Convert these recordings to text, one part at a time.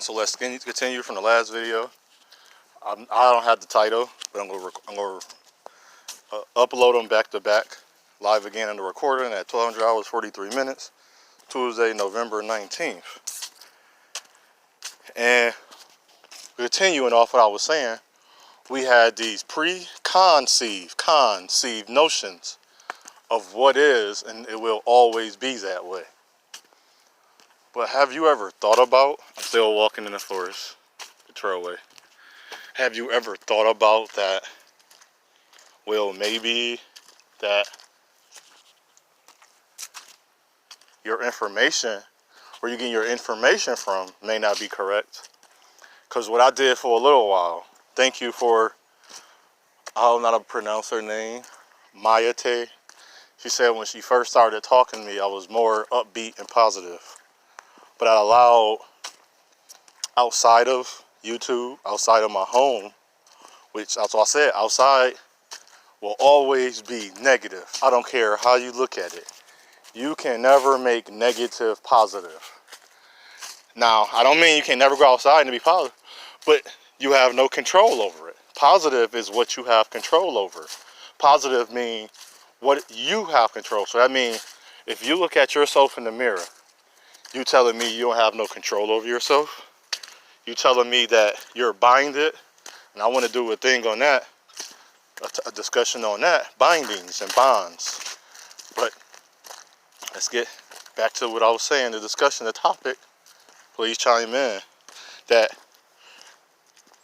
So let's continue from the last video. I don't have the title, but I'm gonna upload them back to back, live again in the recording at 1200 hours 43 minutes, Tuesday, November 19th. And continuing off what I was saying, we had these preconceived notions of what is, and it will always be that way. But have you ever thought about, I'm still walking in the forest, the trailway. Have you ever thought about that, well, maybe that your information, where you're getting your information from, may not be correct? Because what I did for a little while, thank you for, I don't know how to pronounce her name, Mayate. She said when she first started talking to me, I was more upbeat and positive. But I allowed, outside of YouTube, outside of my home, which that's what I said, outside will always be negative. I don't care how you look at it. You can never make negative positive. Now, I don't mean you can never go outside and be positive, but you have no control over it. Positive is what you have control over. Positive means what you have control. So that means if you look at yourself in the mirror, you telling me you don't have no control over yourself? You telling me that you're binded? And I want to do a thing on that, a discussion on that, bindings and bonds. But let's get back to what I was saying, the discussion, the topic. Please chime in. That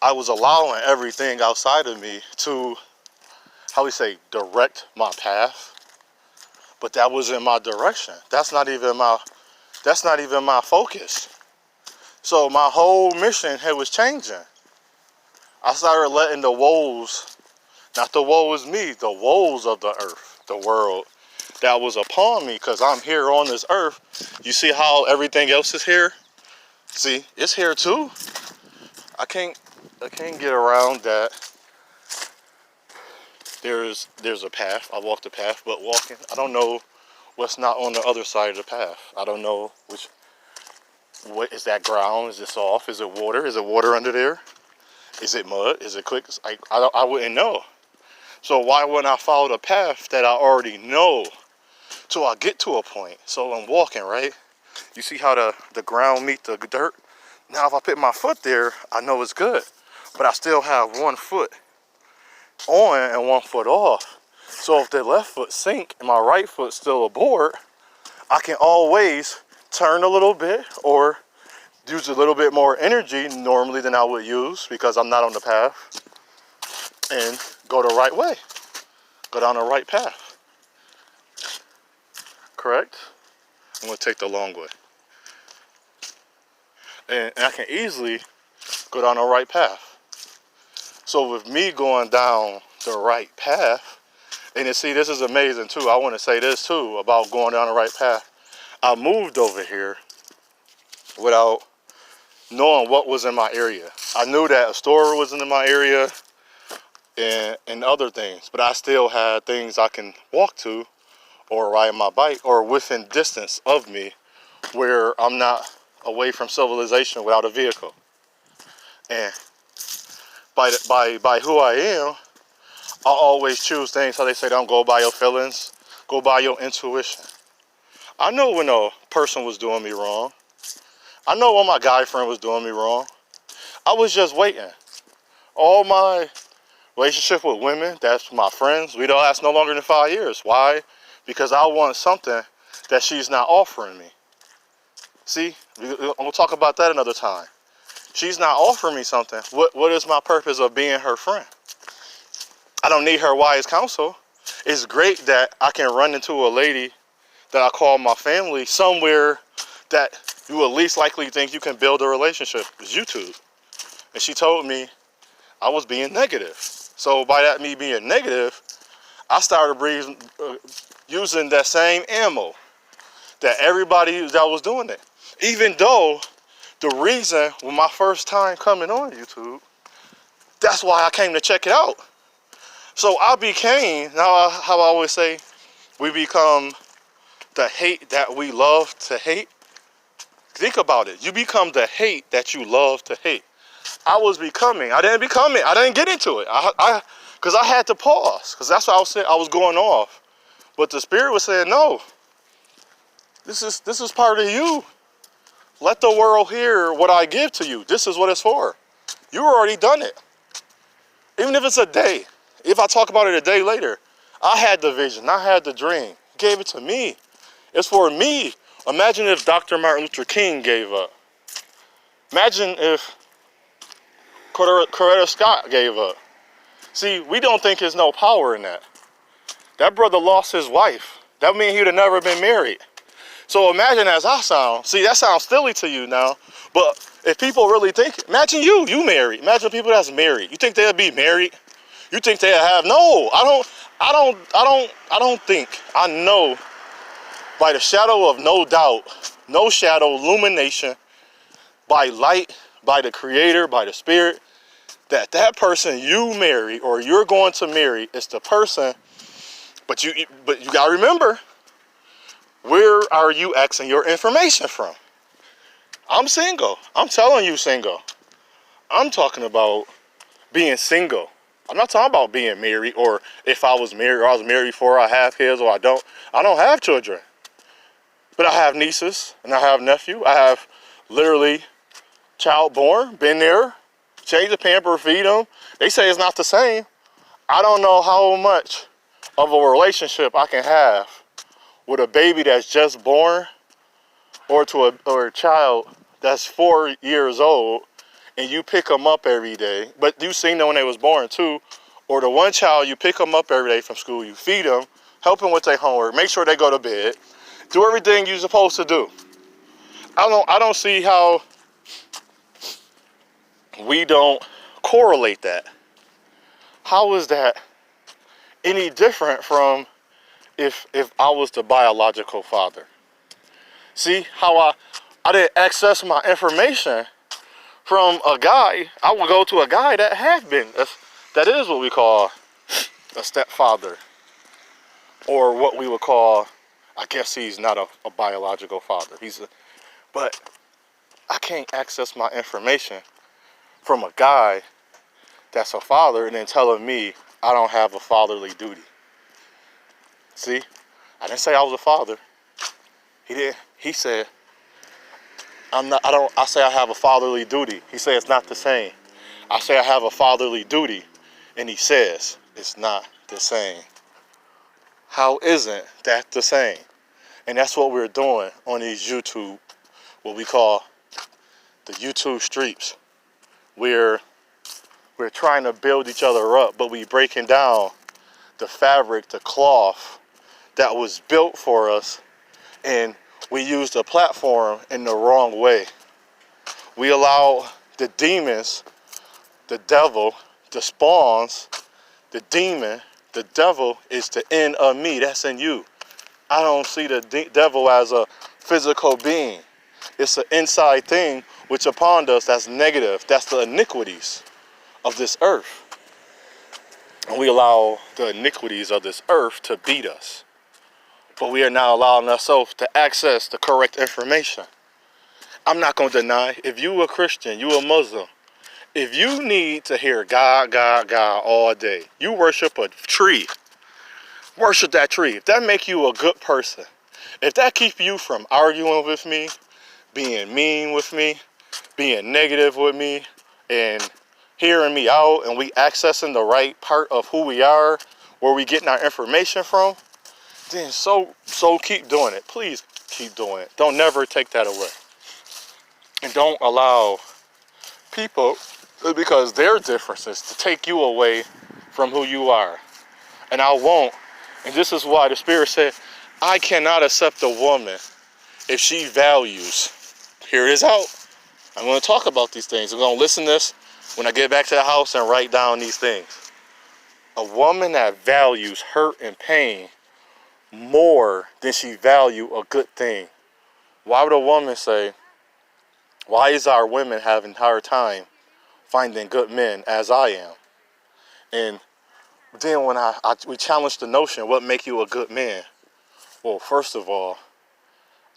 I was allowing everything outside of me to, how we say, direct my path. But that wasn't my direction. That's not even my focus. So my whole mission was changing. I started letting the woes, not the woe is me, the woes of the earth, the world that was upon me, because I'm here on this earth. You see how everything else is here? See, it's here too. I can't get around that. There's a path. I walk the path, but walking, I don't know what's not on the other side of the path. I don't know what is that ground? Is it soft? Is it water? Is it water under there? Is it mud? Is it quick? I wouldn't know. So why wouldn't I follow the path that I already know till I get to a point? So I'm walking, right? You see how the ground meet the dirt? Now if I put my foot there, I know it's good. But I still have 1 foot on and 1 foot off. So if the left foot sink and my right foot still aboard, I can always turn a little bit or use a little bit more energy normally than I would use because I'm not on the path, and go the right way, go down the right path. Correct? I'm gonna take the long way. And I can easily go down the right path. So with me going down the right path, and you see, this is amazing too. I want to say this too about going down the right path. I moved over here without knowing what was in my area. I knew that a store was in my area and other things, but I still had things I can walk to or ride my bike or within distance of me where I'm not away from civilization without a vehicle. And by who I am, I always choose things, how they say, don't go by your feelings, go by your intuition. I know when a person was doing me wrong. I know when my guy friend was doing me wrong. I was just waiting. All my relationship with women, that's my friends, we don't last no longer than 5 years. Why? Because I want something that she's not offering me. See, I'm gonna talk about that another time. She's not offering me something. What is my purpose of being her friend? I don't need her wise counsel. It's great that I can run into a lady that I call my family somewhere that you will least likely think you can build a relationship. It's YouTube. And she told me I was being negative. So by that me being negative, I started using that same ammo that everybody that was doing it. Even though the reason when my first time coming on YouTube, that's why I came to check it out. So I became, now how I always say, we become the hate that we love to hate. Think about it. You become the hate that you love to hate. I was becoming. I didn't become it. I didn't get into it. Because I had to pause. Because that's what I was saying. I was going off. But the Spirit was saying, no. This is part of you. Let the world hear what I give to you. This is what it's for. You already done it. Even if it's a day. If I talk about it a day later. I had the vision. I had the dream. He gave it to me. It's for me. Imagine if Dr. Martin Luther King gave up. Imagine if Coretta Scott gave up. See, we don't think there's no power in that. That brother lost his wife. That means he would have never been married. So imagine as I sound. See, that sounds silly to you now. But if people really think, imagine you married. Imagine people that's married. You think they'll be married? You think they'll have, no, I don't think. I know by the shadow of no doubt, no shadow, illumination, by light, by the Creator, by the Spirit, that person you marry or you're going to marry is the person, but you gotta remember, where are you asking your information from? I'm single. I'm telling you single. I'm talking about being single. I'm not talking about being married, or if I was married, or I was married before, I have kids, or I don't. I don't have children. But I have nieces, and I have nephew. I have literally child born, been there, change the pamper, feed them. They say it's not the same. I don't know how much of a relationship I can have with a baby that's just born or a child that's 4 years old, and you pick them up every day, but you seen them when they was born too, or the one child you pick them up every day from school, you feed them, help them with their homework, make sure they go to bed, do everything you're supposed to do. I don't see how we don't correlate that. How is that any different from if I was the biological father? See how I didn't access my information from a guy. I would go to a guy that has been, that is what we call a stepfather, or what we would call, I guess he's not a biological father. But I can't access my information from a guy that's a father and then telling me I don't have a fatherly duty. See, I didn't say I was a father. He did. He said, I say I have a fatherly duty. He said it's not the same. I say I have a fatherly duty, and he says it's not the same. How isn't that the same? And that's what we're doing on these YouTube, what we call the YouTube streets. We're trying to build each other up, but we breaking down the fabric, the cloth that was built for us, and we use the platform in the wrong way. We allow the demons, the devil, the spawns, the demon, the devil is the end of me. That's in you. I don't see the devil as a physical being. It's an inside thing which upon us that's negative. That's the iniquities of this earth. And we allow the iniquities of this earth to beat us. But we are now allowing ourselves to access the correct information. I'm not going to deny, if you a Christian, you a Muslim, if you need to hear God, God, God all day, you worship a tree, worship that tree. If that make you a good person, if that keep you from arguing with me, being mean with me, being negative with me, and hearing me out, and we accessing the right part of who we are, where we getting our information from, then so keep doing it. Please keep doing it. Don't never take that away. And don't allow people, because their differences, to take you away from who you are. And I won't. And this is why the Spirit said, I cannot accept a woman if she values. Here it is out. I'm going to talk about these things. I'm going to listen to this when I get back to the house and write down these things. A woman that values hurt and pain more than she value a good thing. Why would a woman say, why is our women having a hard time finding good men as I am? And then when we challenge the notion, what make you a good man? Well, first of all,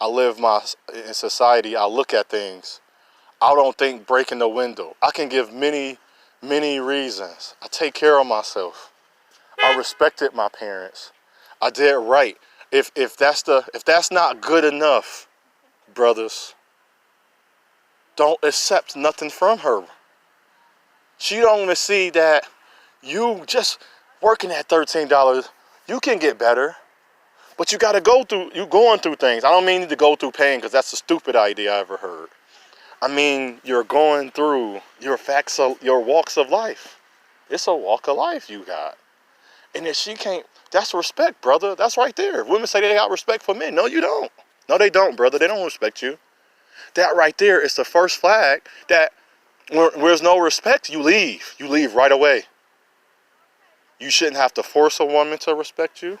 I live in society, I look at things. I don't think breaking the window. I can give many, many reasons. I take care of myself. I respected my parents. I did right. If that's not good enough, brothers, don't accept nothing from her. She don't even see that you just working at $13, you can get better. But you gotta you going through things. I don't mean to go through pain, because that's a stupid idea I ever heard. I mean, you're going through your walks of life. It's a walk of life you got. And if she can't, that's respect, brother. That's right there. Women say they got respect for men. No, you don't. No, they don't, brother. They don't respect you. That right there is the first flag that where there's no respect, you leave. You leave right away. You shouldn't have to force a woman to respect you.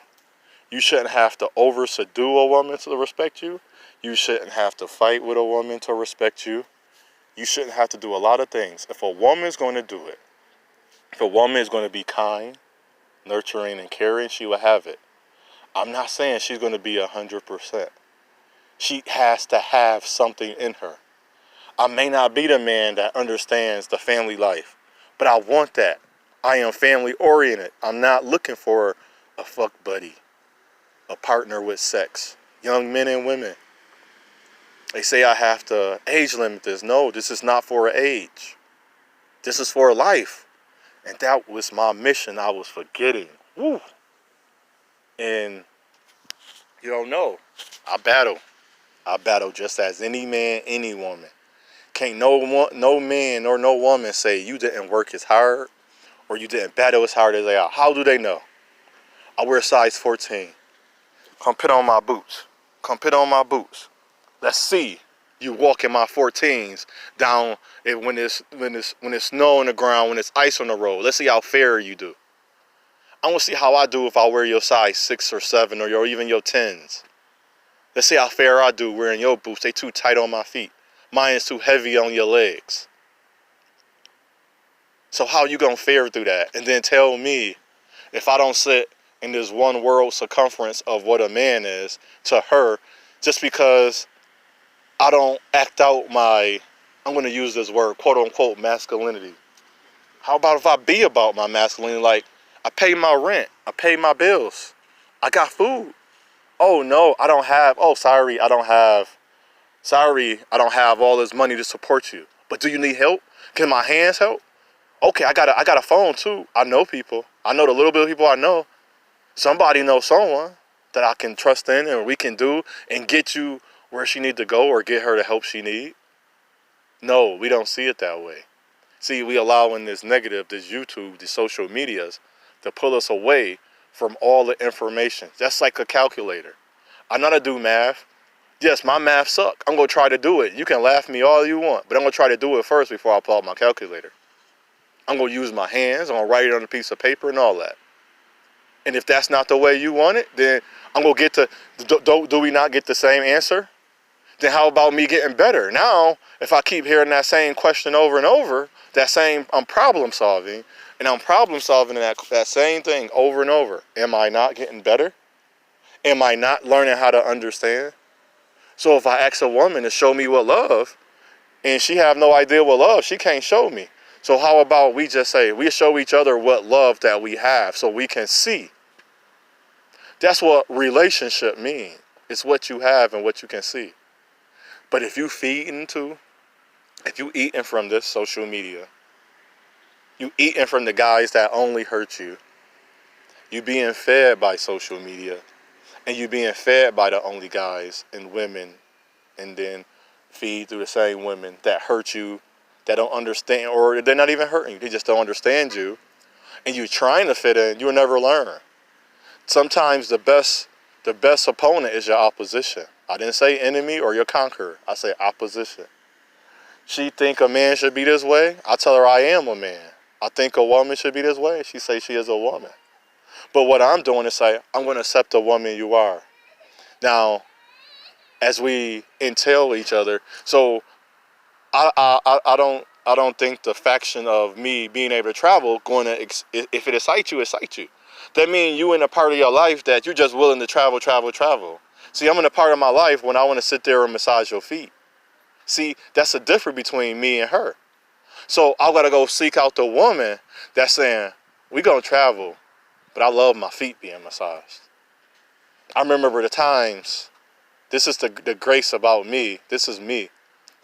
You shouldn't have to over-subdue a woman to respect you. You shouldn't have to fight with a woman to respect you. You shouldn't have to do a lot of things. If a woman's going to do it, if a woman is going to be kind, nurturing, and caring, she will have it. I'm not saying she's going to be 100%. She has to have something in her. I may not be the man that understands the family life, but I want that. I am family oriented. I'm not looking for a fuck buddy, a partner with sex. Young men and women, they say I have to age limit this. No, this is not for age. This is for life. And that was my mission I was forgetting. Woo. And you don't know. I battle. I battle just as any man, any woman. Can't no man or no woman say you didn't work as hard or you didn't battle as hard as they are. How do they know? I wear size 14. Come put on my boots. Come put on my boots. Let's see you walk in my 14s down when it's snow on the ground, when it's ice on the road. Let's see how fair you do. I want to see how I do if I wear your size 6 or 7 or even your 10s. Let's see how fair I do wearing your boots. They too tight on my feet. Mine is too heavy on your legs. So how you gonna fare through that? And then tell me if I don't sit in this one world circumference of what a man is to her, just because I don't act out my, I'm gonna use this word, quote unquote, masculinity. How about if I be about my masculinity? Like, I pay my rent, I pay my bills, I got food. Oh no, I don't have, oh sorry, I don't have all this money to support you. But do you need help? Can my hands help? Okay, I got a phone too. I know people. I know the little bit of people I know. Somebody knows someone that I can trust in and we can do and get you where she need to go or get her the help she need. No, we don't see it that way. See, we allowing this negative, this YouTube, these social medias to pull us away from all the information. That's like a calculator. I know how to do math. Yes, my math suck. I'm going to try to do it. You can laugh at me all you want, but I'm going to try to do it first before I pull out my calculator. I'm going to use my hands. I'm going to write it on a piece of paper and all that. And if that's not the way you want it, then I'm going to get to, do we not get the same answer? Then how about me getting better? Now, if I keep hearing that same question over and over, I'm problem solving, and I'm problem solving that same thing over and over. Am I not getting better? Am I not learning how to understand? So if I ask a woman to show me what love, and she have no idea what love, she can't show me. So how about we just say, we show each other what love that we have so we can see. That's what relationship means. It's what you have and what you can see. But if you eating from this social media, you eating from the guys that only hurt you, you being fed by social media, and you being fed by the only guys and women, and then feed through the same women that hurt you, that don't understand, or they're not even hurting you, they just don't understand you, and you trying to fit in, you'll never learn. Sometimes the best opponent is your opposition. I didn't say enemy or your conqueror. I say opposition. She think a man should be this way. I tell her I am a man. I think a woman should be this way. She say she is a woman. But what I'm doing is say, I'm going to accept the woman you are. Now, as we entail each other, so I don't think the faction of me being able to travel if it excites you, excites you. That means you in a part of your life that you're just willing to travel. See, I'm in a part of my life when I want to sit there and massage your feet. See, that's the difference between me and her. So I gotta go seek out the woman that's saying, we gonna travel, but I love my feet being massaged. I remember the times, this is the grace about me. This is me.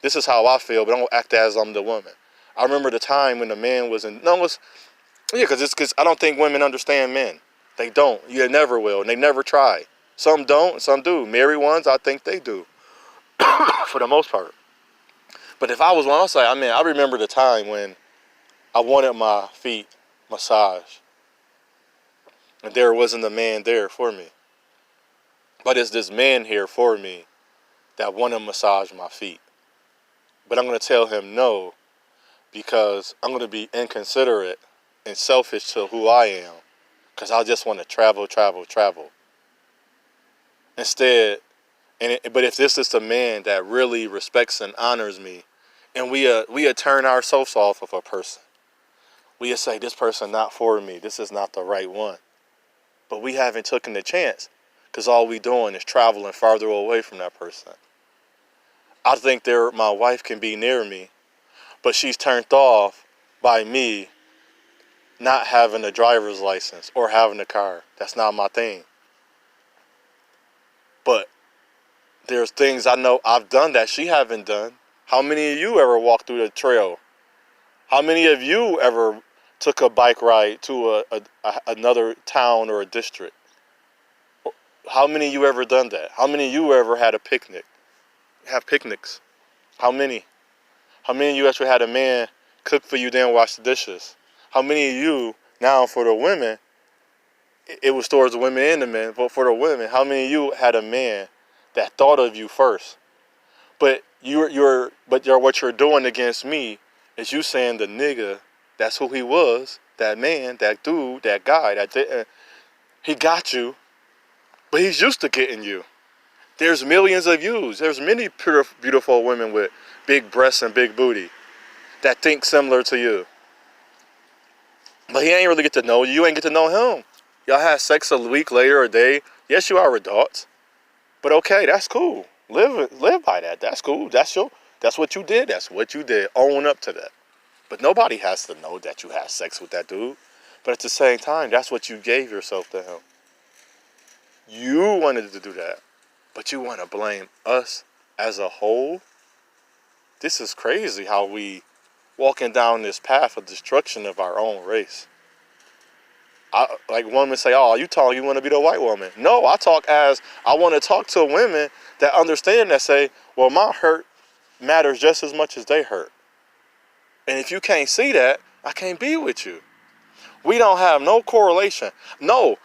This is how I feel, but I don't act as I'm the woman. I remember the time when the man was in, no, it was, yeah, because I don't think women understand men. They don't. You never will, and they never try. Some don't, some do. Married ones, I think they do, for the most part. But if I was one, I'll say, I remember the time when I wanted my feet massaged, and there wasn't a man there for me. But it's this man here for me that want to massage my feet. But I'm going to tell him no, because I'm going to be inconsiderate and selfish to who I am, because I just want to travel. Instead, but if this is the man that really respects and honors me, and we turn ourselves off of a person, we say, this person not for me, this is not the right one. But we haven't taken the chance, because all we doing is traveling farther away from that person. I think my wife can be near me, but she's turned off by me not having a driver's license or having a car. That's not my thing. But there's things I know I've done that she haven't done. How many of you ever walked through the trail? How many of you ever took a bike ride to another town or a district? How many of you ever done that? How many of you ever had a picnic? Have picnics? How many? How many of you actually had a man cook for you, then wash the dishes? How many of you, now for the women, it was towards the women and the men, but for the women, how many of you had a man that thought of you first? But what you're doing against me is you saying the nigga, that's who he was, that man, that dude, that guy, that didn't, he got you, but he's used to getting you. There's millions of yous. There's many beautiful women with big breasts and big booty that think similar to you. But he ain't really get to know you. You ain't get to know him. Y'all had sex a week later, a day. Yes, you are adults. But okay, that's cool. Live by that. That's cool. That's what you did. That's what you did. Own up to that. But nobody has to know that you had sex with that dude. But at the same time, that's what you gave yourself to him. You wanted to do that. But you want to blame us as a whole? This is crazy how we walking down this path of destruction of our own race. Like women say, oh, you want to be the white woman. No, I want to talk to women that understand, that say, well, my hurt matters just as much as they hurt. And if you can't see that, I can't be with you. We don't have no correlation. No,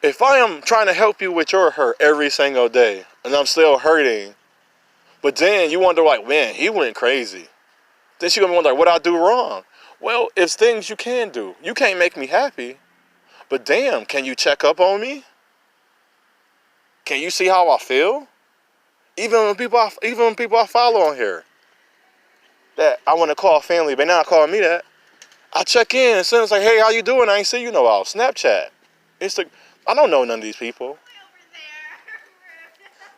if I am trying to help you with your hurt every single day, and I'm still hurting, but then you wonder, like, man, he went crazy. Then you're going to wonder, what I do wrong? Well, it's things you can do. You can't make me happy. But damn, can you check up on me? Can you see how I feel? Even when people I follow on here that I want to call family, but not calling me that, I check in and send like, hey, how you doing? I ain't see you in a while. Snapchat. I don't know none of these people.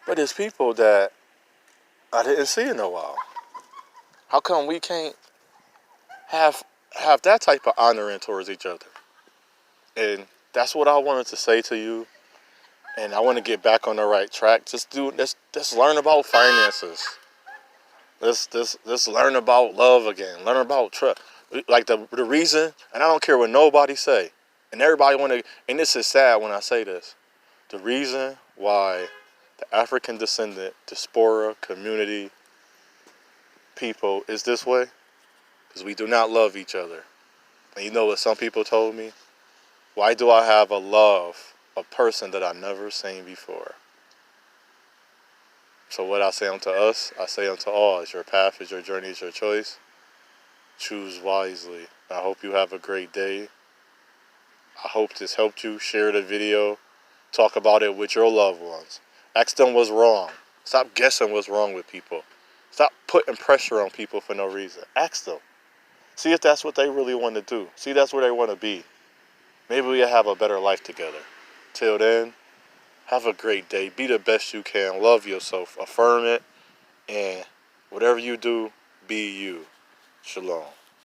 But there's people that I didn't see in a while. How come we can't have that type of honoring towards each other? And that's what I wanted to say to you. And I want to get back on the right track. Let's learn about finances. Let's learn about love again. Learn about trust. Like the reason, and I don't care what nobody say. And everybody and this is sad when I say this. The reason why the African Descendant diaspora community people is this way, because we do not love each other. And you know what some people told me? Why do I have a person that I've never seen before? So what I say unto us, I say unto all, is your path, is your journey, is your choice. Choose wisely. I hope you have a great day. I hope this helped you. Share the video. Talk about it with your loved ones. Ask them what's wrong. Stop guessing what's wrong with people. Stop putting pressure on people for no reason. Ask them. See if that's what they really want to do. See if that's where they want to be. Maybe we'll have a better life together. Till then, Have a great day. Be the best you can. Love yourself. Affirm it. And whatever you do, be you. Shalom.